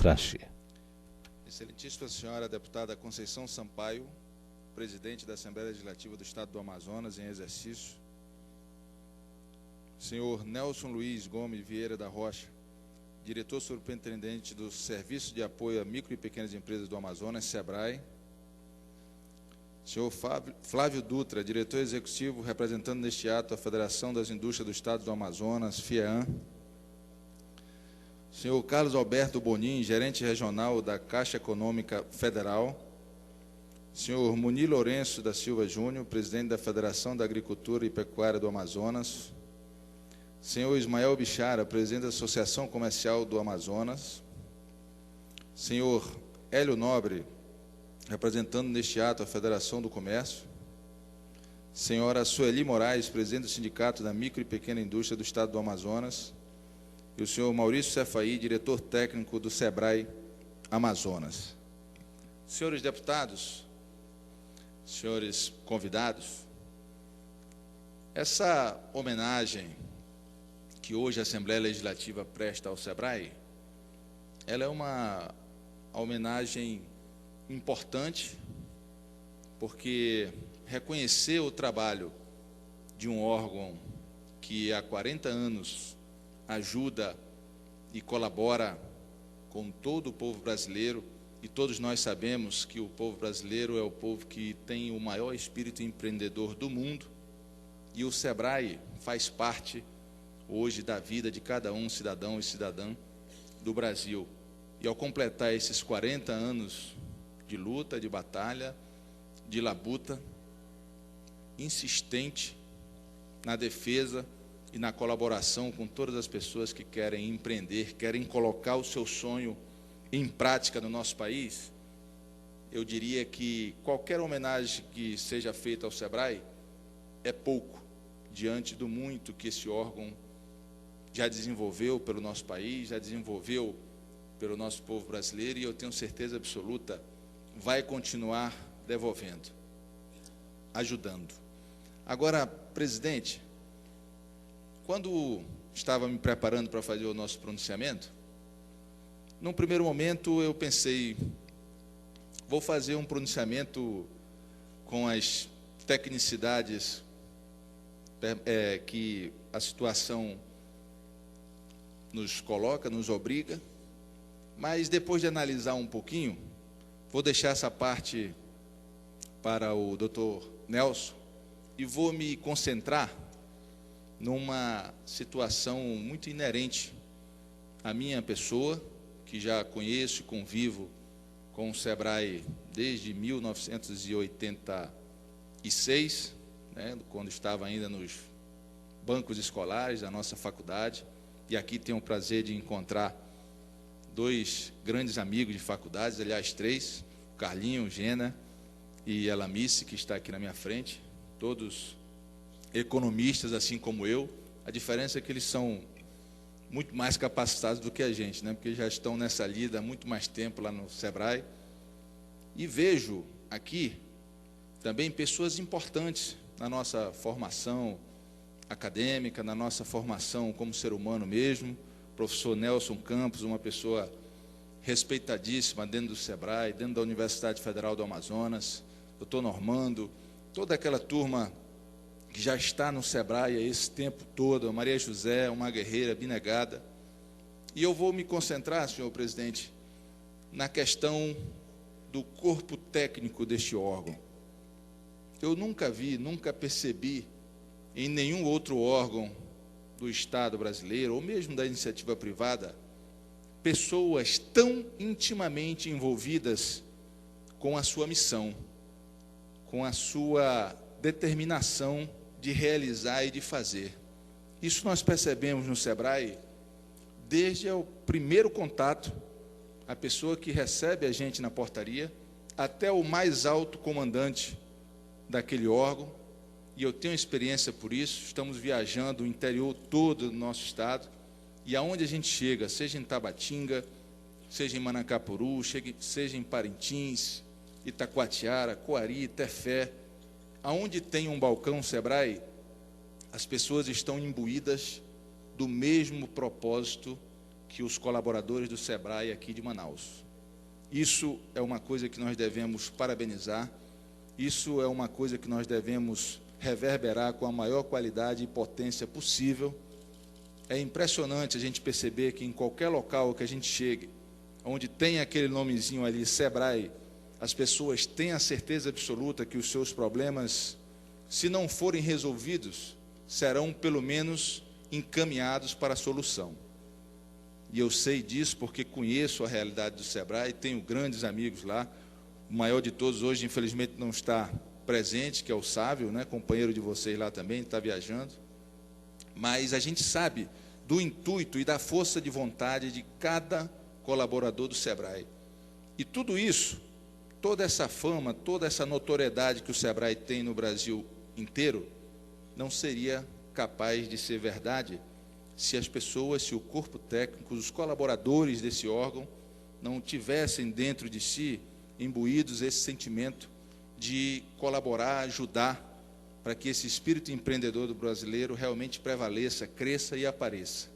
Trache. Excelentíssima senhora deputada Conceição Sampaio, presidente da Assembleia Legislativa do Estado do Amazonas em exercício. Senhor Nelson Luiz Gomes Vieira da Rocha, diretor superintendente do Serviço de Apoio a Micro e Pequenas Empresas do Amazonas, SEBRAE. Senhor Flávio Dutra, diretor executivo, representando neste ato a Federação das Indústrias do Estado do Amazonas, FIEAM. Senhor Carlos Alberto Bonin, gerente regional da Caixa Econômica Federal. Senhor Munir Lourenço da Silva Júnior, presidente da Federação da Agricultura e Pecuária do Amazonas. Senhor Ismael Bichara, presidente da Associação Comercial do Amazonas. Senhor Hélio Nobre, representando neste ato a Federação do Comércio. Senhora Sueli Moraes, presidente do Sindicato da Micro e Pequena Indústria do Estado do Amazonas. E o senhor Maurício Cefaí, diretor técnico do SEBRAE Amazonas. Senhores deputados, senhores convidados, essa homenagem que hoje a Assembleia Legislativa presta ao SEBRAE, ela é uma homenagem importante, porque reconhecer o trabalho de um órgão que há 40 anos ajuda e colabora com todo o povo brasileiro, e todos nós sabemos que o povo brasileiro é o povo que tem o maior espírito empreendedor do mundo, e o SEBRAE faz parte hoje da vida de cada um cidadão e cidadã do Brasil. E ao completar esses 40 anos de luta, de batalha, de labuta, insistente na defesa e na colaboração com todas as pessoas que querem empreender, querem colocar o seu sonho em prática no nosso país, eu diria que qualquer homenagem que seja feita ao SEBRAE é pouco diante do muito que esse órgão já desenvolveu pelo nosso país, já desenvolveu pelo nosso povo brasileiro, e eu tenho certeza absoluta vai continuar devolvendo, ajudando. Agora, presidente, quando estava me preparando para fazer o nosso pronunciamento, num primeiro momento eu pensei, vou fazer um pronunciamento com as tecnicidades que a situação nos coloca, nos obriga, mas depois de analisar um pouquinho, vou deixar essa parte para o doutor Nelson e vou me concentrar numa situação muito inerente à minha pessoa, que já conheço e convivo com o SEBRAE desde 1986, né, quando estava ainda nos bancos escolares da nossa faculdade, e aqui tenho o prazer de encontrar dois grandes amigos de faculdades, aliás, três, o Carlinho, Gena e Elamice, que está aqui na minha frente, todos economistas, assim como eu. A diferença é que eles são muito mais capacitados do que a gente, né? Porque já estão nessa lida há muito mais tempo lá no SEBRAE. E vejo aqui também pessoas importantes na nossa formação acadêmica, na nossa formação como ser humano mesmo. O professor Nelson Campos, uma pessoa respeitadíssima dentro do SEBRAE, dentro da Universidade Federal do Amazonas, doutor Normando, toda aquela turma que já está no SEBRAE há esse tempo todo, a Maria José, uma guerreira abnegada. E eu vou me concentrar, senhor presidente, na questão do corpo técnico deste órgão. Eu nunca vi, nunca percebi em nenhum outro órgão do Estado brasileiro, ou mesmo da iniciativa privada, pessoas tão intimamente envolvidas com a sua missão, com a sua determinação de realizar e de fazer. Isso nós percebemos no SEBRAE desde o primeiro contato, a pessoa que recebe a gente na portaria, até o mais alto comandante daquele órgão, e eu tenho experiência por isso. Estamos viajando o interior todo do nosso estado, e aonde a gente chega, seja em Tabatinga, seja em Manacapuru, seja em Parintins, Itacoatiara, Coari, Tefé, aonde tem um balcão SEBRAE, as pessoas estão imbuídas do mesmo propósito que os colaboradores do SEBRAE aqui de Manaus. Isso é uma coisa que nós devemos parabenizar, isso é uma coisa que nós devemos reverberar com a maior qualidade e potência possível. É impressionante a gente perceber que em qualquer local que a gente chegue, onde tem aquele nomezinho ali, SEBRAE, as pessoas têm a certeza absoluta que os seus problemas, se não forem resolvidos, serão pelo menos encaminhados para a solução. E eu sei disso porque conheço a realidade do SEBRAE, tenho grandes amigos lá. O maior de todos hoje, infelizmente, não está presente, que é o Sávio, né, companheiro de vocês lá também, está viajando. Mas a gente sabe do intuito e da força de vontade de cada colaborador do SEBRAE. E tudo isso, toda essa fama, toda essa notoriedade que o SEBRAE tem no Brasil inteiro, não seria capaz de ser verdade se as pessoas, se o corpo técnico, os colaboradores desse órgão não tivessem dentro de si imbuídos esse sentimento de colaborar, ajudar, para que esse espírito empreendedor do brasileiro realmente prevaleça, cresça e apareça.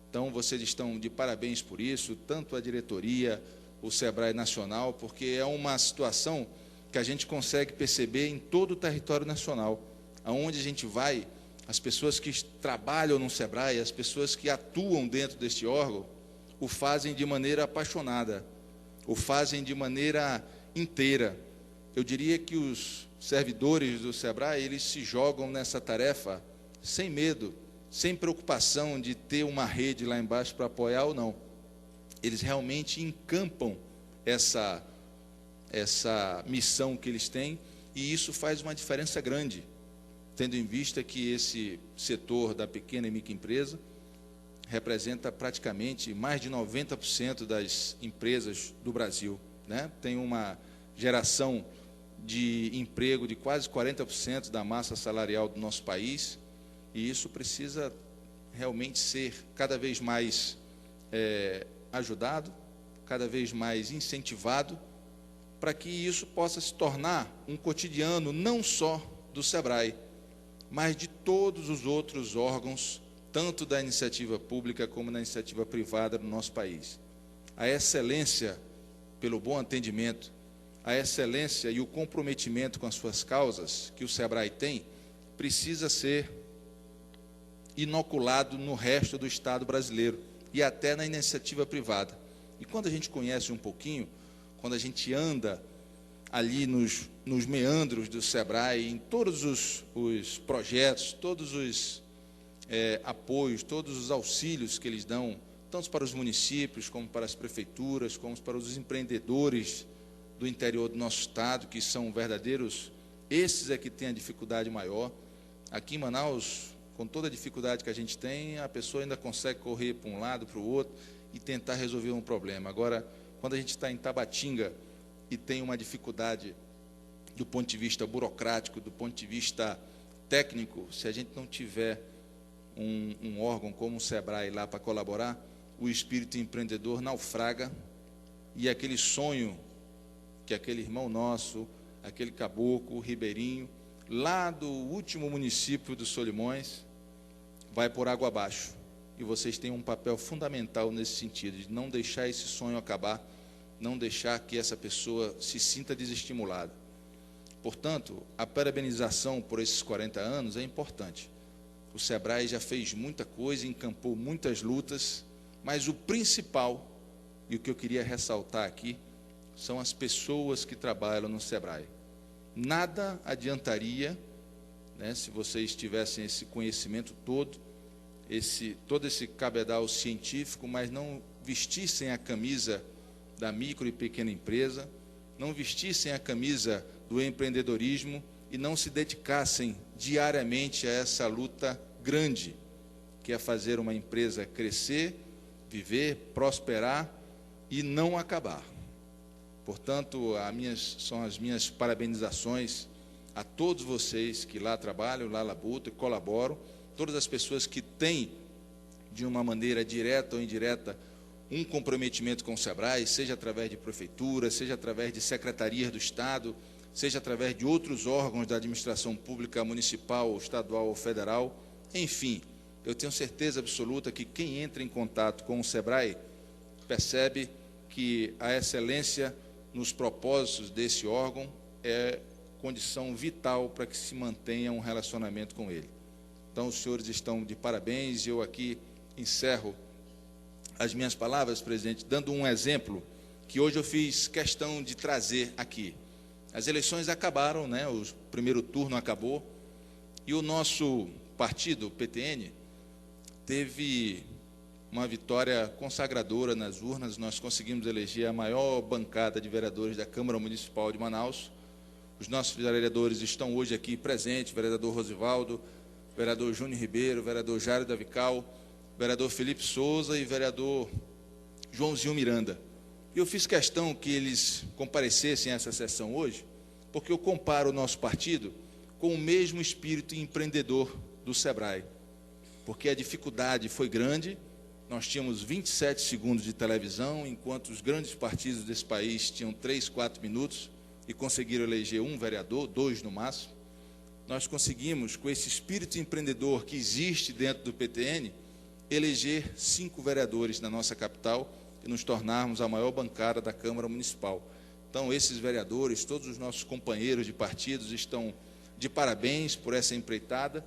Então, vocês estão de parabéns por isso, tanto a diretoria, o SEBRAE Nacional, porque é uma situação que a gente consegue perceber em todo o território nacional, aonde a gente vai, as pessoas que trabalham no SEBRAE, as pessoas que atuam dentro deste órgão, o fazem de maneira apaixonada, o fazem de maneira inteira. Eu diria que os servidores do SEBRAE, eles se jogam nessa tarefa sem medo, sem preocupação de ter uma rede lá embaixo para apoiar ou não. Eles realmente encampam essa missão que eles têm, e isso faz uma diferença grande, tendo em vista que esse setor da pequena e microempresa representa praticamente mais de 90% das empresas do Brasil, né? Tem uma geração de emprego de quase 40% da massa salarial do nosso país, e isso precisa realmente ser cada vez mais ajudado, cada vez mais incentivado, para que isso possa se tornar um cotidiano não só do SEBRAE, mas de todos os outros órgãos, tanto da iniciativa pública como da iniciativa privada no nosso país. A excelência pelo bom atendimento, a excelência e o comprometimento com as suas causas que o SEBRAE tem, precisa ser inoculado no resto do Estado brasileiro e até na iniciativa privada. E quando a gente conhece um pouquinho, quando a gente anda ali nos meandros do SEBRAE, em todos os projetos, todos os apoios, todos os auxílios que eles dão, tanto para os municípios, como para as prefeituras, como para os empreendedores do interior do nosso estado, que são verdadeiros, esses é que têm a dificuldade maior. Aqui em Manaus, com toda a dificuldade que a gente tem, a pessoa ainda consegue correr para um lado, para o outro, e tentar resolver um problema. Agora, quando a gente está em Tabatinga e tem uma dificuldade do ponto de vista burocrático, do ponto de vista técnico, se a gente não tiver um órgão como o SEBRAE lá para colaborar, o espírito empreendedor naufraga, e aquele sonho que aquele irmão nosso, aquele caboclo, o ribeirinho, lá do último município dos Solimões, vai por água abaixo. E vocês têm um papel fundamental nesse sentido, de não deixar esse sonho acabar, não deixar que essa pessoa se sinta desestimulada. Portanto, a parabenização por esses 40 anos é importante. O SEBRAE já fez muita coisa, encampou muitas lutas, mas o principal, e o que eu queria ressaltar aqui, são as pessoas que trabalham no SEBRAE. Nada adiantaria, né, se vocês tivessem esse conhecimento todo esse cabedal científico, mas não vestissem a camisa da micro e pequena empresa, não vestissem a camisa do empreendedorismo e não se dedicassem diariamente a essa luta grande, que é fazer uma empresa crescer, viver, prosperar e não acabar. Portanto, são as minhas parabenizações a todos vocês que lá trabalham, lá labutam e colaboram, todas as pessoas que têm, de uma maneira direta ou indireta, um comprometimento com o SEBRAE, seja através de prefeitura, seja através de secretarias do Estado, seja através de outros órgãos da administração pública municipal, estadual ou federal, enfim, eu tenho certeza absoluta que quem entra em contato com o SEBRAE percebe que a excelência nos propósitos desse órgão é condição vital para que se mantenha um relacionamento com ele. Então, os senhores estão de parabéns, e eu aqui encerro as minhas palavras, presidente, dando um exemplo que hoje eu fiz questão de trazer aqui. As eleições acabaram, né? O primeiro turno acabou, e o nosso partido, o PTN, teve uma vitória consagradora nas urnas. Nós conseguimos eleger a maior bancada de vereadores da Câmara Municipal de Manaus. Os nossos vereadores estão hoje aqui presentes, vereador Rosivaldo, vereador Júnior Ribeiro, vereador Jário Davical, vereador Felipe Souza e vereador Joãozinho Miranda. E eu fiz questão que eles comparecessem a essa sessão hoje, porque eu comparo o nosso partido com o mesmo espírito empreendedor do SEBRAE, porque a dificuldade foi grande. Nós tínhamos 27 segundos de televisão, enquanto os grandes partidos desse país tinham 3, 4 minutos, e conseguiram eleger um vereador, 2 no máximo. Nós conseguimos, com esse espírito empreendedor que existe dentro do PTN, eleger 5 vereadores na nossa capital e nos tornarmos a maior bancada da Câmara Municipal. Então, esses vereadores, todos os nossos companheiros de partidos estão de parabéns por essa empreitada,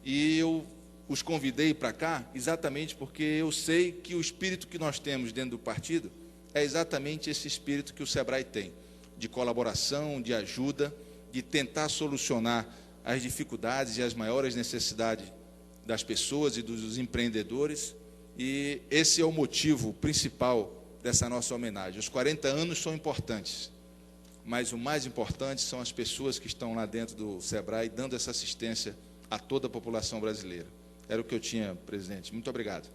e eu os convidei para cá exatamente porque eu sei que o espírito que nós temos dentro do partido é exatamente esse espírito que o SEBRAE tem, de colaboração, de ajuda, de tentar solucionar as dificuldades e as maiores necessidades das pessoas e dos empreendedores, e esse é o motivo principal dessa nossa homenagem. Os 40 anos são importantes, mas o mais importante são as pessoas que estão lá dentro do SEBRAE dando essa assistência a toda a população brasileira. Era o que eu tinha, presidente. Muito obrigado.